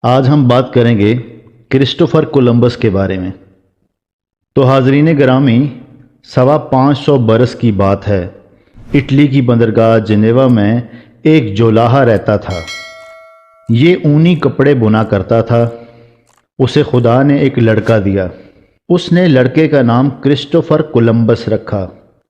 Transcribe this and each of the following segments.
آج ہم بات کریں گے کرسٹوفر کولمبس کے بارے میں۔ تو حاضرین گرامی، 550 برس کی بات ہے۔ اٹلی کی بندرگاہ جنیوا میں ایک جولاہا رہتا تھا۔ یہ اونی کپڑے بنا کرتا تھا۔ اسے خدا نے ایک لڑکا دیا۔ اس نے لڑکے کا نام کرسٹوفر کولمبس رکھا۔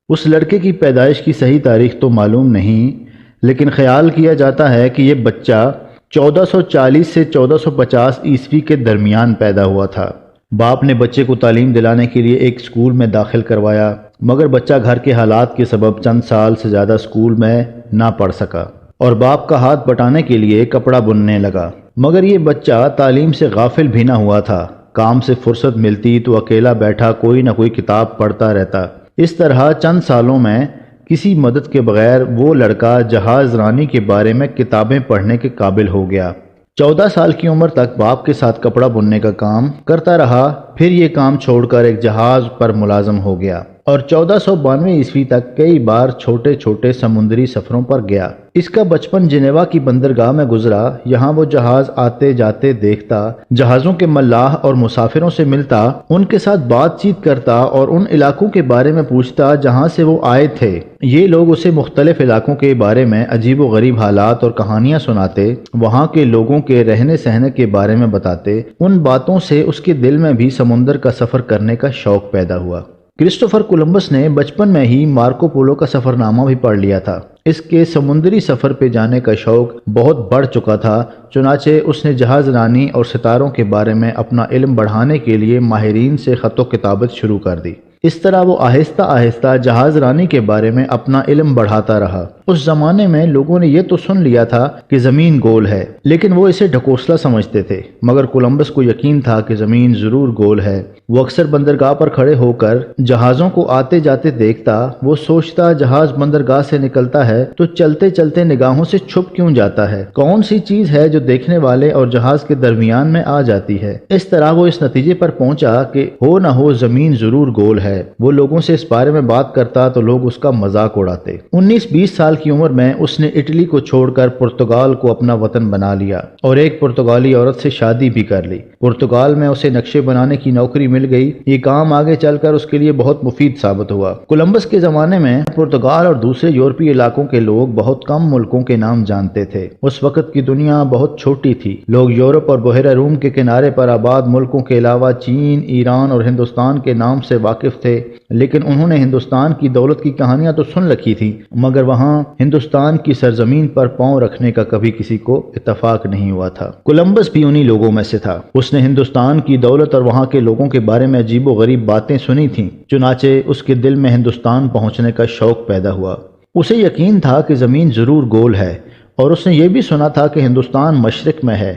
اس لڑکے کی پیدائش کی صحیح تاریخ تو معلوم نہیں، لیکن خیال کیا جاتا ہے کہ یہ بچہ 1440 سے 1450 عیسوی کے درمیان پیدا ہوا تھا۔ باپ نے بچے کو تعلیم دلانے کے لیے ایک اسکول میں داخل کروایا، مگر بچہ گھر کے حالات کے سبب چند سال سے زیادہ اسکول میں نہ پڑھ سکا اور باپ کا ہاتھ بٹانے کے لیے کپڑا بننے لگا۔ مگر یہ بچہ تعلیم سے غافل بھی نہ ہوا تھا۔ کام سے فرصت ملتی تو اکیلا بیٹھا کوئی نہ کوئی کتاب پڑھتا رہتا۔ اس طرح چند سالوں میں کسی مدد کے بغیر وہ لڑکا جہاز رانی کے بارے میں کتابیں پڑھنے کے قابل ہو گیا۔ 14 سال کی عمر تک باپ کے ساتھ کپڑا بننے کا کام کرتا رہا، پھر یہ کام چھوڑ کر ایک جہاز پر ملازم ہو گیا اور 1492 عیسوی تک کئی بار چھوٹے چھوٹے سمندری سفروں پر گیا۔ اس کا بچپن جنیوا کی بندرگاہ میں گزرا۔ یہاں وہ جہاز آتے جاتے دیکھتا، جہازوں کے ملاح اور مسافروں سے ملتا، ان کے ساتھ بات چیت کرتا اور ان علاقوں کے بارے میں پوچھتا جہاں سے وہ آئے تھے۔ یہ لوگ اسے مختلف علاقوں کے بارے میں عجیب و غریب حالات اور کہانیاں سناتے، وہاں کے لوگوں کے رہنے سہنے کے بارے میں بتاتے۔ ان باتوں سے اس کے دل میں بھی سمندر کا سفر کرنے کا شوق پیدا ہوا۔ کرسٹوفر کولمبس نے بچپن میں ہی مارکو پولو کا سفر نامہ بھی پڑھ لیا تھا۔ اس کے سمندری سفر پہ جانے کا شوق بہت بڑھ چکا تھا، چنانچہ اس نے جہاز رانی اور ستاروں کے بارے میں اپنا علم بڑھانے کے لیے ماہرین سے خط و کتابت شروع کر دی۔ اس طرح وہ آہستہ آہستہ جہاز رانی کے بارے میں اپنا علم بڑھاتا رہا۔ اس زمانے میں لوگوں نے یہ تو سن لیا تھا کہ زمین گول ہے، لیکن وہ اسے ڈھکوسلا سمجھتے تھے۔ مگر کولمبس کو یقین تھا کہ زمین ضرور گول ہے۔ وہ اکثر بندرگاہ پر کھڑے ہو کر جہازوں کو آتے جاتے دیکھتا۔ وہ سوچتا جہاز بندرگاہ سے نکلتا ہے تو چلتے چلتے نگاہوں سے چھپ کیوں جاتا ہے؟ کون سی چیز ہے جو دیکھنے والے اور جہاز کے درمیان میں آ جاتی ہے؟ اس طرح وہ اس نتیجے پر پہنچا کہ ہو نہ ہو زمین ضرور گول ہے۔ وہ لوگوں سے اس بارے میں بات کرتا تو لوگ اس کا مذاق اڑاتے۔ 19-20 سال کی عمر میں اس نے اٹلی کو چھوڑ کر پرتگال کو اپنا وطن بنا لیا اور ایک پرتگالی عورت سے شادی بھی کر لی۔ پرتگال میں اسے نقشے بنانے کی نوکری مل گئی۔ یہ کام آگے چل کر اس کے لیے بہت مفید ثابت ہوا۔ کولمبس کے زمانے میں پرتگال اور دوسرے یورپی علاقوں کے لوگ بہت کم ملکوں کے نام جانتے تھے۔ اس وقت کی دنیا بہت چھوٹی تھی۔ لوگ یورپ اور بحیرہ روم کے کنارے پر آباد ملکوں کے علاوہ چین، ایران اور ہندوستان کے نام سے واقف تھے، لیکن انہوں نے ہندوستان کی دولت کی کہانیاں تو سن رکھی تھی، مگر وہاں ہندوستان کی سرزمین پر پاؤں رکھنے کا کبھی کسی کو اتفاق نہیں ہوا تھا۔ کولمبس بھی انہی لوگوں میں سے تھا۔ اس نے ہندوستان کی دولت اور وہاں کے لوگوں کے بارے میں عجیب و غریب باتیں سنی تھیں، چنانچہ اس کے دل میں ہندوستان پہنچنے کا شوق پیدا ہوا۔ اسے یقین تھا کہ زمین ضرور گول ہے، اور اس نے یہ بھی سنا تھا کہ ہندوستان مشرق میں ہے۔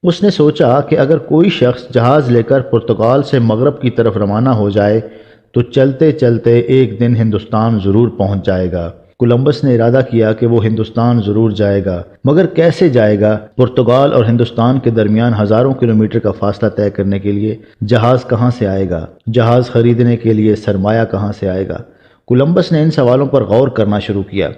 اس نے سوچا کہ اگر کوئی شخص جہاز لے کر پرتگال سے مغرب کی طرف روانہ ہو جائے تو چلتے چلتے ایک دن ہندوستان ضرور پہنچ جائے گا۔ کولمبس نے ارادہ کیا کہ وہ ہندوستان ضرور جائے گا، مگر کیسے جائے گا؟ پرتگال اور ہندوستان کے درمیان ہزاروں کلومیٹر کا فاصلہ طے کرنے کے لیے جہاز کہاں سے آئے گا؟ جہاز خریدنے کے لیے سرمایہ کہاں سے آئے گا؟ کولمبس نے ان سوالوں پر غور کرنا شروع کیا۔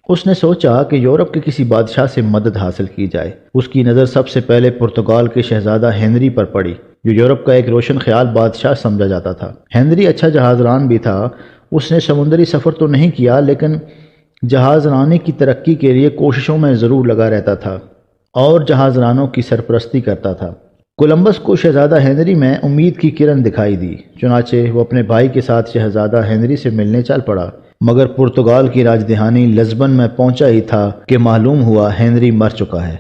اس نے سوچا کہ یورپ کے کسی بادشاہ سے مدد حاصل کی جائے۔ اس کی نظر سب سے پہلے پرتگال کے شہزادہ ہنری پر پڑی، جو یورپ کا ایک روشن خیال بادشاہ سمجھا جاتا تھا۔ ہنری اچھا جہاز ران بھی تھا۔ اس نے سمندری سفر تو نہیں کیا، لیکن جہاز رانی کی ترقی کے لیے کوششوں میں ضرور لگا رہتا تھا اور جہاز رانوں کی سرپرستی کرتا تھا۔ کولمبس کو شہزادہ ہنری میں امید کی کرن دکھائی دی، چنانچہ وہ اپنے بھائی کے ساتھ شہزادہ ہنری سے ملنے چل پڑا۔ مگر پرتگال کی راجدھانی لزبن میں پہنچا ہی تھا کہ معلوم ہوا ہنری مر چکا ہے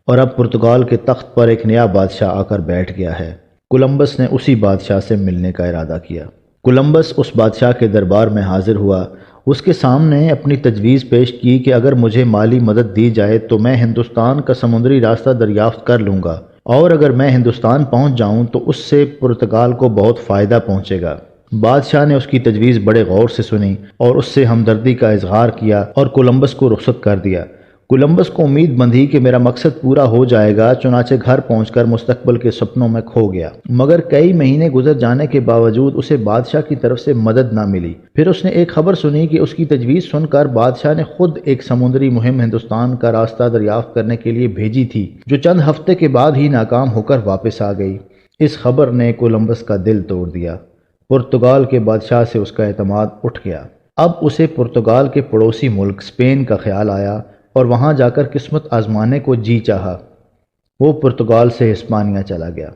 اور اب پرتگال کے تخت پر ایک نیا بادشاہ آ کر بیٹھ گیا ہے۔ کولمبس نے اسی بادشاہ سے ملنے کا ارادہ کیا۔ کولمبس اس بادشاہ کے دربار میں حاضر ہوا۔ اس کے سامنے اپنی تجویز پیش کی کہ اگر مجھے مالی مدد دی جائے تو میں ہندوستان کا سمندری راستہ دریافت کر لوں گا، اور اگر میں ہندوستان پہنچ جاؤں تو اس سے پرتگال کو بہت فائدہ پہنچے گا۔ بادشاہ نے اس کی تجویز بڑے غور سے سنی اور اس سے ہمدردی کا اظہار کیا اور کولمبس کو رخصت کر دیا۔ کولمبس کو امید بندھی کہ میرا مقصد پورا ہو جائے گا، چنانچہ گھر پہنچ کر مستقبل کے سپنوں میں کھو گیا، مگر کئی مہینے گزر جانے کے باوجود اسے بادشاہ کی طرف سے مدد نہ ملی۔ پھر اس نے ایک خبر سنی کہ اس کی تجویز سن کر بادشاہ نے خود ایک سمندری مہم ہندوستان کا راستہ دریافت کرنے کے لیے بھیجی تھی، جو چند ہفتے کے بعد ہی ناکام ہو کر واپس آ گئی۔ اس خبر نے کولمبس کا دل توڑ دیا۔ پرتگال کے بادشاہ سے اس کا اعتماد اٹھ گیا۔ اب اسے پرتگال کے پڑوسی ملک اسپین کا خیال آیا اور وہاں جا کر قسمت آزمانے کو جی چاہا۔ وہ پرتگال سے ہسپانیہ چلا گیا۔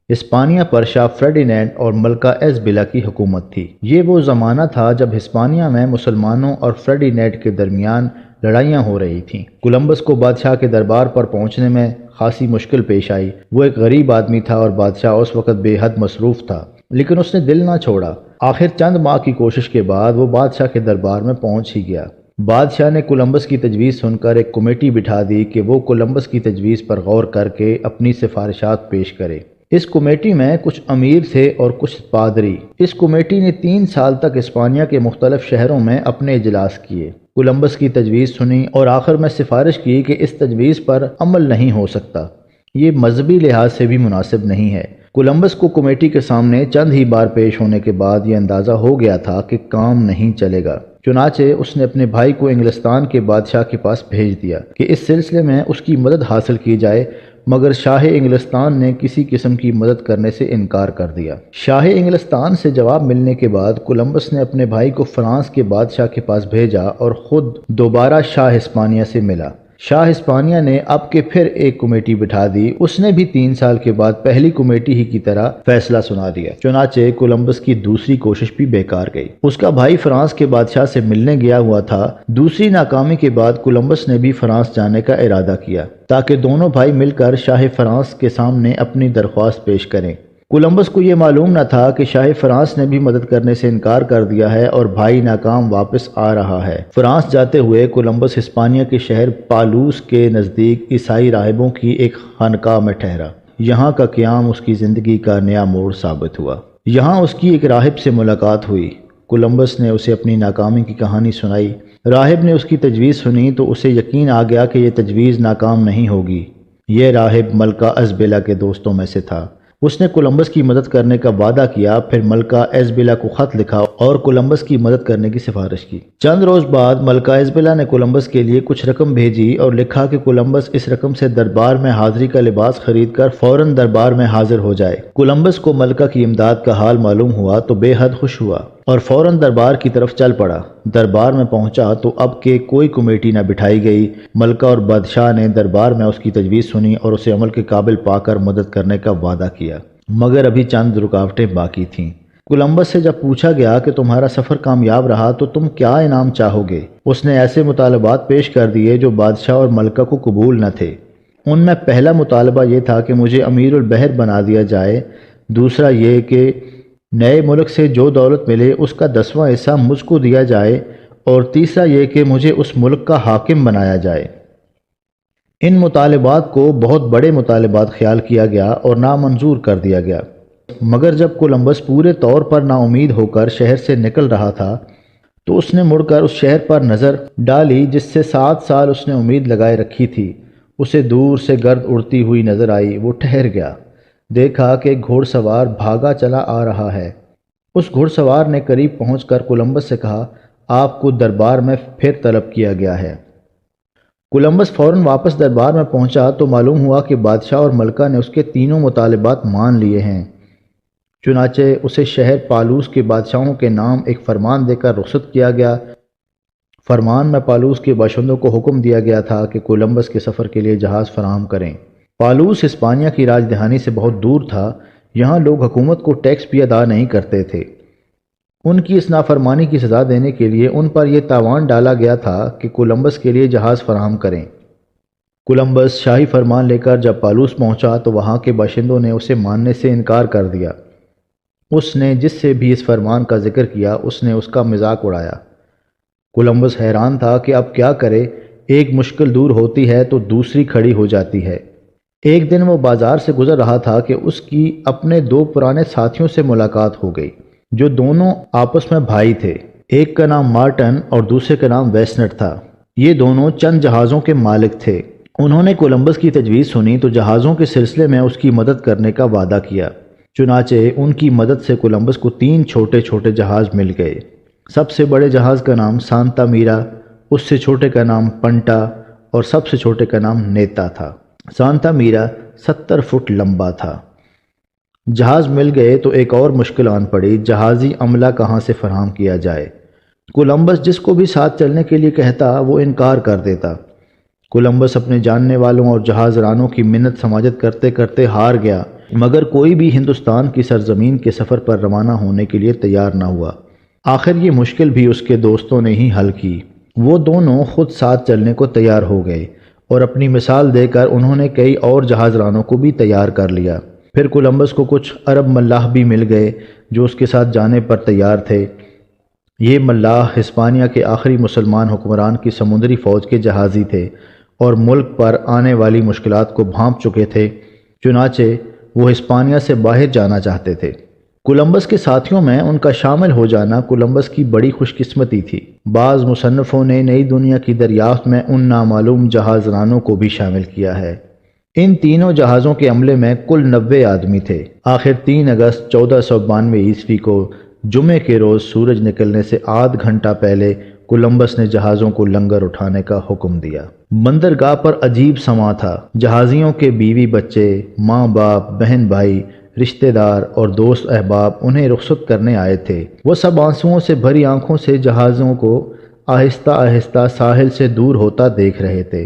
ہسپانیہ پر شاہ فریڈینینڈ اور ملکہ ایزابیلا کی حکومت تھی۔ یہ وہ زمانہ تھا جب ہسپانیہ میں مسلمانوں اور فریڈینینڈ کے درمیان لڑائیاں ہو رہی تھیں۔ کولمبس کو بادشاہ کے دربار پر پہنچنے میں خاصی مشکل پیش آئی۔ وہ ایک غریب آدمی تھا اور بادشاہ اس وقت بے حد مصروف تھا، لیکن اس نے دل نہ چھوڑا۔ آخر چند ماہ کی کوشش کے بعد وہ بادشاہ کے دربار میں پہنچ ہی گیا۔ بادشاہ نے کولمبس کی تجویز سن کر ایک کمیٹی بٹھا دی کہ وہ کولمبس کی تجویز پر غور کر کے اپنی سفارشات پیش کرے۔ اس کمیٹی میں کچھ امیر تھے اور کچھ پادری۔ اس کمیٹی نے 3 سال تک اسپانیہ کے مختلف شہروں میں اپنے اجلاس کیے، کولمبس کی تجویز سنی اور آخر میں سفارش کی کہ اس تجویز پر عمل نہیں ہو سکتا، یہ مذہبی لحاظ سے بھی مناسب نہیں ہے۔ کولمبس کو کمیٹی کے سامنے چند ہی بار پیش ہونے کے بعد یہ اندازہ ہو گیا تھا کہ کام نہیں چلے گا، چنانچہ اس نے اپنے بھائی کو انگلستان کے بادشاہ کے پاس بھیج دیا کہ اس سلسلے میں اس کی مدد حاصل کی جائے، مگر شاہ انگلستان نے کسی قسم کی مدد کرنے سے انکار کر دیا۔ شاہ انگلستان سے جواب ملنے کے بعد کولمبس نے اپنے بھائی کو فرانس کے بادشاہ کے پاس بھیجا اور خود دوبارہ شاہ ہسپانیہ سے ملا۔ شاہ ہسپانیہ نے اب کے پھر ایک کمیٹی بٹھا دی۔ اس نے بھی 3 سال کے بعد پہلی کمیٹی ہی کی طرح فیصلہ سنا دیا، چنانچہ کولمبس کی دوسری کوشش بھی بیکار گئی۔ اس کا بھائی فرانس کے بادشاہ سے ملنے گیا ہوا تھا۔ دوسری ناکامی کے بعد کولمبس نے بھی فرانس جانے کا ارادہ کیا تاکہ دونوں بھائی مل کر شاہ فرانس کے سامنے اپنی درخواست پیش کریں۔ کولمبس کو یہ معلوم نہ تھا کہ شاہ فرانس نے بھی مدد کرنے سے انکار کر دیا ہے اور بھائی ناکام واپس آ رہا ہے۔ فرانس جاتے ہوئے کولمبس ہسپانیہ کے شہر پالوس کے نزدیک عیسائی راہبوں کی ایک خانقاہ میں ٹھہرا۔ یہاں کا قیام اس کی زندگی کا نیا موڑ ثابت ہوا۔ یہاں اس کی ایک راہب سے ملاقات ہوئی۔ کولمبس نے اسے اپنی ناکامی کی کہانی سنائی۔ راہب نے اس کی تجویز سنی تو اسے یقین آ گیا کہ یہ تجویز ناکام نہیں ہوگی۔ یہ راہب ملکہ ایزابیلا کے دوستوں میں سے تھا۔ اس نے کولمبس کی مدد کرنے کا وعدہ کیا، پھر ملکہ ایزابیلا کو خط لکھا اور کولمبس کی مدد کرنے کی سفارش کی۔ چند روز بعد ملکہ ایزابیلا نے کولمبس کے لیے کچھ رقم بھیجی اور لکھا کہ کولمبس اس رقم سے دربار میں حاضری کا لباس خرید کر فوراً دربار میں حاضر ہو جائے۔ کولمبس کو ملکہ کی امداد کا حال معلوم ہوا تو بے حد خوش ہوا اور فوراً دربار کی طرف چل پڑا۔ دربار میں پہنچا تو اب کہ کوئی کمیٹی نہ بٹھائی گئی۔ ملکہ اور بادشاہ نے دربار میں اس کی تجویز سنی اور اسے عمل کے قابل پا کر مدد کرنے کا وعدہ کیا، مگر ابھی چند رکاوٹیں باقی تھیں۔ کولمبس سے جب پوچھا گیا کہ تمہارا سفر کامیاب رہا تو تم کیا انعام چاہو گے، اس نے ایسے مطالبات پیش کر دیے جو بادشاہ اور ملکہ کو قبول نہ تھے۔ ان میں پہلا مطالبہ یہ تھا کہ مجھے امیر البحر بنا دیا جائے، دوسرا یہ کہ نئے ملک سے جو دولت ملے اس کا 10واں حصہ مجھ کو دیا جائے، اور تیسرا یہ کہ مجھے اس ملک کا حاکم بنایا جائے۔ ان مطالبات کو بہت بڑے مطالبات خیال کیا گیا اور نامنظور کر دیا گیا، مگر جب کولمبس پورے طور پر نا امید ہو کر شہر سے نکل رہا تھا تو اس نے مڑ کر اس شہر پر نظر ڈالی جس سے 7 سال اس نے امید لگائے رکھی تھی۔ اسے دور سے گرد اڑتی ہوئی نظر آئی۔ وہ ٹھہر گیا، دیکھا کہ ایک گھوڑ سوار بھاگا چلا آ رہا ہے۔ اس گھوڑ سوار نے قریب پہنچ کر کولمبس سے کہا، آپ کو دربار میں پھر طلب کیا گیا ہے۔ کولمبس فوراً واپس دربار میں پہنچا تو معلوم ہوا کہ بادشاہ اور ملکہ نے اس کے تینوں مطالبات مان لیے ہیں۔ چنانچہ اسے شہر پالوس کے بادشاہوں کے نام ایک فرمان دے کر رخصت کیا گیا۔ فرمان میں پالوس کے باشندوں کو حکم دیا گیا تھا کہ کولمبس کے سفر کے لیے جہاز فراہم کریں۔ پالوس ہسپانیہ کی راجدھانی سے بہت دور تھا۔ یہاں لوگ حکومت کو ٹیکس بھی ادا نہیں کرتے تھے۔ ان کی اس نافرمانی کی سزا دینے کے لیے ان پر یہ تاوان ڈالا گیا تھا کہ کولمبس کے لیے جہاز فراہم کریں۔ کولمبس شاہی فرمان لے کر جب پالوس پہنچا تو وہاں کے باشندوں نے اسے ماننے سے انکار کر دیا۔ اس نے جس سے بھی اس فرمان کا ذکر کیا اس نے اس کا مذاق اڑایا۔ کولمبس حیران تھا کہ اب کیا کرے، ایک مشکل دور ہوتی ہے تو دوسری کھڑی ہو جاتی ہے۔ ایک دن وہ بازار سے گزر رہا تھا کہ اس کی اپنے 2 پرانے ساتھیوں سے ملاقات ہو گئی جو دونوں آپس میں بھائی تھے۔ ایک کا نام مارٹن اور دوسرے کا نام ویسنٹ تھا۔ یہ دونوں چند جہازوں کے مالک تھے۔ انہوں نے کولمبس کی تجویز سنی تو جہازوں کے سلسلے میں اس کی مدد کرنے کا وعدہ کیا۔ چنانچہ ان کی مدد سے کولمبس کو 3 چھوٹے چھوٹے جہاز مل گئے۔ سب سے بڑے جہاز کا نام سانتا میرا، اس سے چھوٹے کا نام پنٹا اور سب سے چھوٹے کا نام نیتا تھا۔ سانتا میرا 70 فٹ لمبا تھا۔ جہاز مل گئے تو ایک اور مشکل آن پڑی، جہازی عملہ کہاں سے فراہم کیا جائے۔ کولمبس جس کو بھی ساتھ چلنے کے لیے کہتا وہ انکار کر دیتا۔ کولمبس اپنے جاننے والوں اور جہاز رانوں کی منت سماجت کرتے کرتے ہار گیا، مگر کوئی بھی ہندوستان کی سرزمین کے سفر پر روانہ ہونے کے لیے تیار نہ ہوا۔ آخر یہ مشکل بھی اس کے دوستوں نے ہی حل کی۔ وہ دونوں خود ساتھ چلنے کو تیار ہو گئے اور اپنی مثال دے کر انہوں نے کئی اور جہاز رانوں کو بھی تیار کر لیا۔ پھر کولمبس کو کچھ عرب ملاح بھی مل گئے جو اس کے ساتھ جانے پر تیار تھے۔ یہ ملاح ہسپانیہ کے آخری مسلمان حکمران کی سمندری فوج کے جہازی تھے اور ملک پر آنے والی مشکلات کو بھانپ چکے تھے، چنانچہ وہ ہسپانیہ سے باہر جانا چاہتے تھے۔ کولمبس کے ساتھیوں میں ان کا شامل ہو جانا کولمبس کی بڑی خوش قسمتی تھی۔ بعض مصنفوں نے نئی دنیا کی دریافت میں ان نامعلوم جہاز رانوں کو بھی شامل کیا ہے۔ ان تینوں جہازوں کے عملے میں کل 90 آدمی تھے۔ آخر 3 اگست 1492 عیسوی کو جمعے کے روز سورج نکلنے سے آدھ گھنٹہ پہلے کولمبس نے جہازوں کو لنگر اٹھانے کا حکم دیا۔ بندرگاہ پر عجیب سماں تھا۔ جہازیوں کے بیوی بچے، ماں باپ، بہن بھائی، رشتہ دار اور دوست احباب انہیں رخصت کرنے آئے تھے۔ وہ سب آنسوؤں سے بھری آنکھوں سے جہازوں کو آہستہ آہستہ ساحل سے دور ہوتا دیکھ رہے تھے۔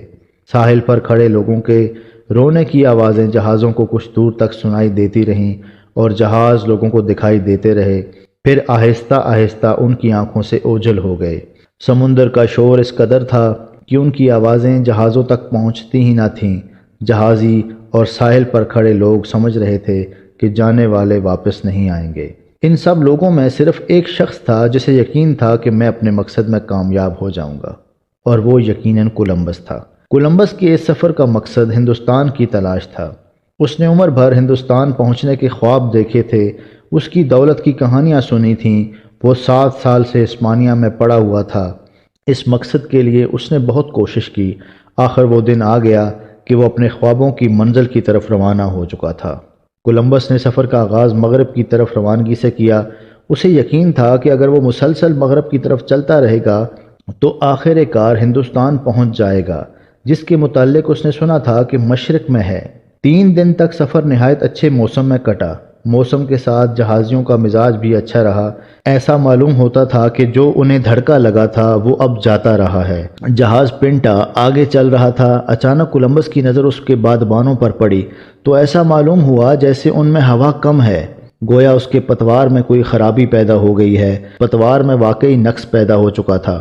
ساحل پر کھڑے لوگوں کے رونے کی آوازیں جہازوں کو کچھ دور تک سنائی دیتی رہیں اور جہاز لوگوں کو دکھائی دیتے رہے، پھر آہستہ آہستہ ان کی آنکھوں سے اوجھل ہو گئے۔ سمندر کا شور اس قدر تھا کہ ان کی آوازیں جہازوں تک پہنچتی ہی نہ تھیں۔ جہازی اور ساحل پر کھڑے لوگ سمجھ رہے تھے کہ جانے والے واپس نہیں آئیں گے۔ ان سب لوگوں میں صرف ایک شخص تھا جسے یقین تھا کہ میں اپنے مقصد میں کامیاب ہو جاؤں گا، اور وہ یقیناً کولمبس تھا۔ کولمبس کے اس سفر کا مقصد ہندوستان کی تلاش تھا۔ اس نے عمر بھر ہندوستان پہنچنے کے خواب دیکھے تھے، اس کی دولت کی کہانیاں سنی تھیں۔ وہ 7 سال سے ہسپانیہ میں پڑا ہوا تھا۔ اس مقصد کے لیے اس نے بہت کوشش کی۔ آخر وہ دن آ گیا کہ وہ اپنے خوابوں کی منزل کی طرف روانہ ہو چکا تھا۔ کولمبس نے سفر کا آغاز مغرب کی طرف روانگی سے کیا۔ اسے یقین تھا کہ اگر وہ مسلسل مغرب کی طرف چلتا رہے گا تو آخر کار ہندوستان پہنچ جائے گا، جس کے متعلق اس نے سنا تھا کہ مشرق میں ہے۔ 3 دن تک سفر نہایت اچھے موسم میں کٹا۔ موسم کے ساتھ جہازیوں کا مزاج بھی اچھا رہا۔ ایسا معلوم ہوتا تھا کہ جو انہیں دھڑکا لگا تھا وہ اب جاتا رہا ہے۔ جہاز پنٹا آگے چل رہا تھا۔ اچانک کولمبس کی نظر اس کے بادبانوں پر پڑی تو ایسا معلوم ہوا جیسے ان میں ہوا کم ہے، گویا اس کے پتوار میں کوئی خرابی پیدا ہو گئی ہے۔ پتوار میں واقعی نقص پیدا ہو چکا تھا۔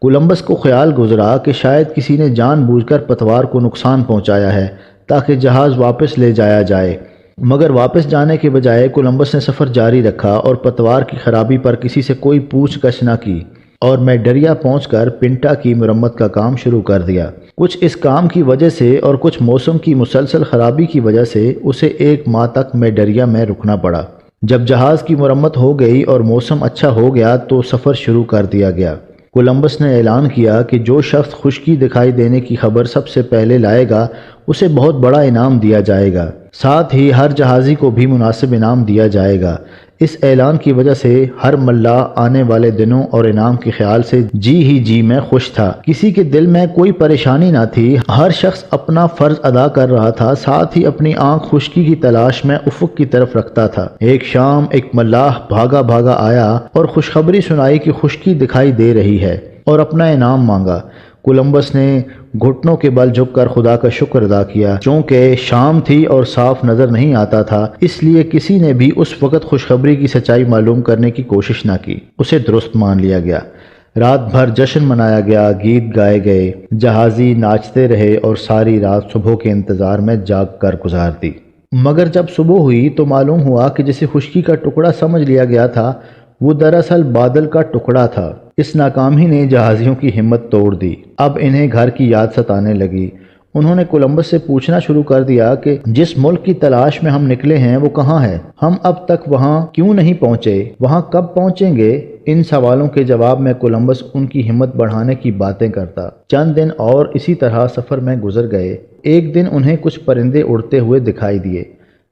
کولمبس کو خیال گزرا کہ شاید کسی نے جان بوجھ کر پتوار کو نقصان پہنچایا ہے تاکہ جہاز واپس لے جایا جائے، مگر واپس جانے کے بجائے کولمبس نے سفر جاری رکھا اور پتوار کی خرابی پر کسی سے کوئی پوچھ گچھ نہ کی، اور میڈریا پہنچ کر پنٹا کی مرمت کا کام شروع کر دیا۔ کچھ اس کام کی وجہ سے اور کچھ موسم کی مسلسل خرابی کی وجہ سے اسے 1 ماہ تک میڈریا میں رکنا پڑا۔ جب جہاز کی مرمت ہو گئی اور موسم اچھا ہو گیا تو سفر شروع کر دیا گیا۔ کولمبس نے اعلان کیا کہ جو شخص خشکی دکھائی دینے کی خبر سب سے پہلے لائے گا اسے بہت بڑا انعام دیا جائے گا، ساتھ ہی ہر جہازی کو بھی مناسب انعام دیا جائے گا۔ اس اعلان کی وجہ سے ہر ملاح آنے والے دنوں اور انعام کے خیال سے جی میں خوش تھا۔ کسی کے دل میں کوئی پریشانی نہ تھی، ہر شخص اپنا فرض ادا کر رہا تھا، ساتھ ہی اپنی آنکھ خشکی کی تلاش میں افق کی طرف رکھتا تھا۔ ایک شام ایک ملاح بھاگا بھاگا آیا اور خوشخبری سنائی کہ خشکی دکھائی دے رہی ہے اور اپنا انعام مانگا۔ کولمبس نے گھٹنوں کے بل جھک کر خدا کا شکر ادا کیا۔ چونکہ شام تھی اور صاف نظر نہیں آتا تھا، اس لیے کسی نے بھی اس وقت خوشخبری کی سچائی معلوم کرنے کی کوشش نہ کی، اسے درست مان لیا گیا۔ رات بھر جشن منایا گیا، گیت گائے گئے، جہازی ناچتے رہے اور ساری رات صبح کے انتظار میں جاگ کر گزار دی۔ مگر جب صبح ہوئی تو معلوم ہوا کہ جسے خشکی کا ٹکڑا سمجھ لیا گیا تھا وہ دراصل بادل کا ٹکڑا تھا۔ اس ناکامی نے جہازیوں کی ہمت توڑ دی۔ اب انہیں گھر کی یاد ستانے لگی۔ انہوں نے کولمبس سے پوچھنا شروع کر دیا کہ جس ملک کی تلاش میں ہم نکلے ہیں وہ کہاں ہے، ہم اب تک وہاں کیوں نہیں پہنچے، وہاں کب پہنچیں گے۔ ان سوالوں کے جواب میں کولمبس ان کی ہمت بڑھانے کی باتیں کرتا۔ چند دن اور اسی طرح سفر میں گزر گئے۔ ایک دن انہیں کچھ پرندے اڑتے ہوئے دکھائی دیے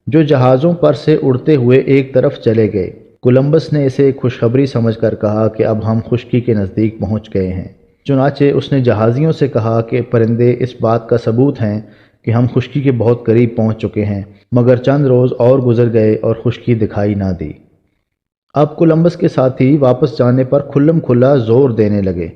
جو جہازوں پر سے اڑتے ہوئے ایک طرف چلے گئے۔ کولمبس نے اسے ایک خوشخبری سمجھ کر کہا کہ اب ہم خشکی کے نزدیک پہنچ گئے ہیں۔ چنانچہ اس نے جہازیوں سے کہا کہ پرندے اس بات کا ثبوت ہیں کہ ہم خشکی کے بہت قریب پہنچ چکے ہیں، مگر چند روز اور گزر گئے اور خشکی دکھائی نہ دی۔ اب کولمبس کے ساتھی واپس جانے پر کھلم کھلا زور دینے لگے۔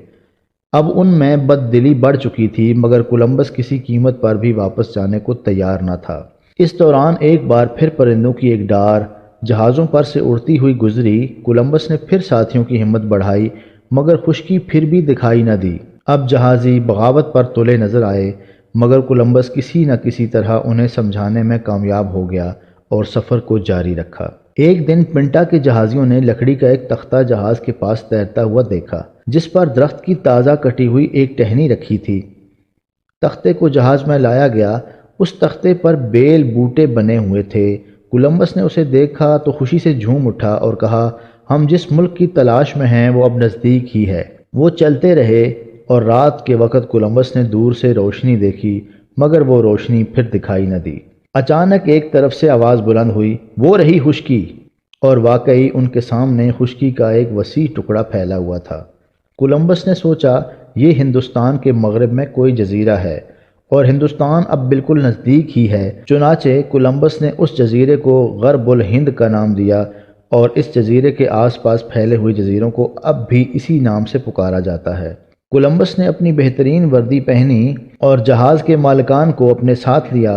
اب ان میں بد دلی بڑھ چکی تھی، مگر کولمبس کسی قیمت پر بھی واپس جانے کو تیار نہ تھا۔ اس دوران ایک بار پھر پرندوں کی ایک ڈار جہازوں پر سے اڑتی ہوئی گزری۔ کولمبس نے پھر ساتھیوں کی ہمت بڑھائی، مگر خشکی پھر بھی دکھائی نہ دی۔ اب جہازی بغاوت پر تلے نظر آئے، مگر کولمبس کسی نہ کسی طرح انہیں سمجھانے میں کامیاب ہو گیا اور سفر کو جاری رکھا۔ ایک دن پنٹا کے جہازیوں نے لکڑی کا ایک تختہ جہاز کے پاس تیرتا ہوا دیکھا، جس پر درخت کی تازہ کٹی ہوئی ایک ٹہنی رکھی تھی۔ تختے کو جہاز میں لایا گیا۔ اس تختے پر بیل بوٹے بنے ہوئے تھے۔ کولمبس نے اسے دیکھا تو خوشی سے جھوم اٹھا اور کہا، ہم جس ملک کی تلاش میں ہیں وہ اب نزدیک ہی ہے۔ وہ چلتے رہے اور رات کے وقت کولمبس نے دور سے روشنی دیکھی، مگر وہ روشنی پھر دکھائی نہ دی۔ اچانک ایک طرف سے آواز بلند ہوئی، وہ رہی خشکی، اور واقعی ان کے سامنے خشکی کا ایک وسیع ٹکڑا پھیلا ہوا تھا۔ کولمبس نے سوچا یہ ہندوستان کے مغرب میں کوئی جزیرہ ہے اور ہندوستان اب بالکل نزدیک ہی ہے۔ چنانچہ کولمبس نے اس جزیرے کو غرب الہند کا نام دیا اور اس جزیرے کے آس پاس پھیلے ہوئے جزیروں کو اب بھی اسی نام سے پکارا جاتا ہے۔ کولمبس نے اپنی بہترین وردی پہنی اور جہاز کے مالکان کو اپنے ساتھ لیا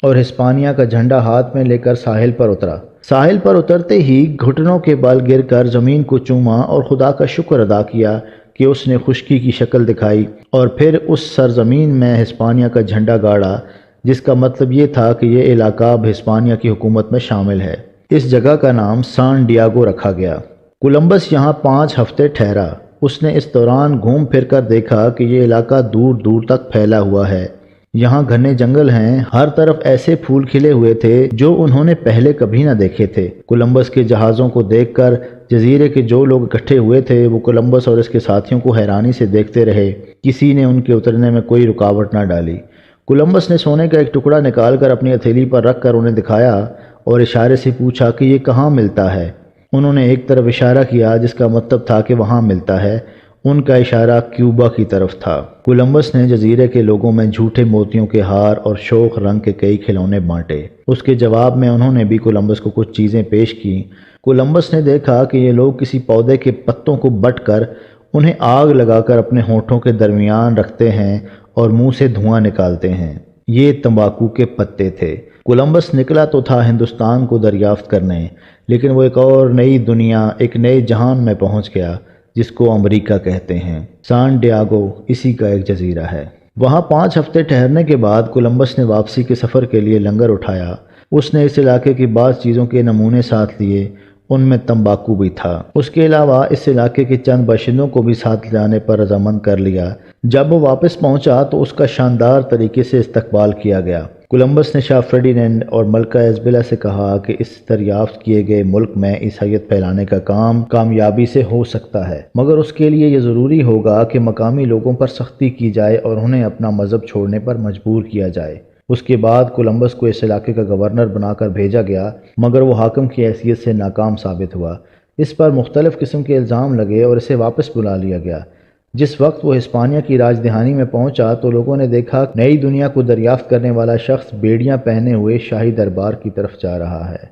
اور ہسپانیہ کا جھنڈا ہاتھ میں لے کر ساحل پر اترا۔ ساحل پر اترتے ہی گھٹنوں کے بل گر کر زمین کو چوما اور خدا کا شکر ادا کیا کہ اس نے خشکی کی شکل دکھائی، اور پھر اس سرزمین میں ہسپانیہ کا جھنڈا گاڑا، جس کا مطلب یہ تھا کہ یہ علاقہ اب ہسپانیہ کی حکومت میں شامل ہے۔ اس جگہ کا نام سان ڈیاگو رکھا گیا۔ کولمبس یہاں 5 ہفتے ٹھہرا۔ اس نے اس دوران گھوم پھر کر دیکھا کہ یہ علاقہ دور دور تک پھیلا ہوا ہے۔ یہاں گھنے جنگل ہیں، ہر طرف ایسے پھول کھلے ہوئے تھے جو انہوں نے پہلے کبھی نہ دیکھے تھے۔ کولمبس کے جہازوں کو دیکھ کر جزیرے کے جو لوگ اکٹھے ہوئے تھے وہ کولمبس اور اس کے ساتھیوں کو حیرانی سے دیکھتے رہے۔ کسی نے ان کے اترنے میں کوئی رکاوٹ نہ ڈالی۔ کولمبس نے سونے کا ایک ٹکڑا نکال کر اپنی ہتھیلی پر رکھ کر انہیں دکھایا اور اشارے سے پوچھا کہ یہ کہاں ملتا ہے۔ انہوں نے ایک طرف اشارہ کیا جس کا مطلب تھا کہ وہاں ملتا ہے۔ ان کا اشارہ کیوبا کی طرف تھا۔ کولمبس نے جزیرے کے لوگوں میں جھوٹے موتیوں کے ہار اور شوخ رنگ کے کئی کھلونے بانٹے۔ اس کے جواب میں انہوں نے بھی کولمبس کو کچھ چیزیں پیش کی۔ کولمبس نے دیکھا کہ یہ لوگ کسی پودے کے پتوں کو بٹ کر انہیں آگ لگا کر اپنے ہونٹوں کے درمیان رکھتے ہیں اور منہ سے دھواں نکالتے ہیں۔ یہ تمباکو کے پتے تھے۔ کولمبس نکلا تو تھا ہندوستان کو دریافت کرنے، لیکن وہ ایک اور نئی دنیا، ایک نئے جہان میں پہنچ گیا جس کو امریکہ کہتے ہیں۔ سان ڈیاگو اسی کا ایک جزیرہ ہے۔ وہاں 5 ہفتے ٹھہرنے کے بعد کولمبس نے واپسی کے سفر کے لیے لنگر اٹھایا۔ اس نے اس علاقے کی بعض چیزوں کے نمونے ساتھ لیے، ان میں تمباکو بھی تھا۔ اس کے علاوہ اس علاقے کے چند باشندوں کو بھی ساتھ جانے پر رضامند کر لیا۔ جب وہ واپس پہنچا تو اس کا شاندار طریقے سے استقبال کیا گیا۔ کولمبس نے شاہ فریڈینڈ اور ملکہ ایزابیلا سے کہا کہ اس دریافت کیے گئے ملک میں عیسائیت پھیلانے کا کام کامیابی سے ہو سکتا ہے، مگر اس کے لیے یہ ضروری ہوگا کہ مقامی لوگوں پر سختی کی جائے اور انہیں اپنا مذہب چھوڑنے پر مجبور کیا جائے۔ اس کے بعد کولمبس کو اس علاقے کا گورنر بنا کر بھیجا گیا، مگر وہ حاکم کی حیثیت سے ناکام ثابت ہوا۔ اس پر مختلف قسم کے الزام لگے اور اسے واپس بلا لیا گیا۔ جس وقت وہ ہسپانیہ کی راجدھانی میں پہنچا تو لوگوں نے دیکھا نئی دنیا کو دریافت کرنے والا شخص بیڑیاں پہنے ہوئے شاہی دربار کی طرف جا رہا ہے۔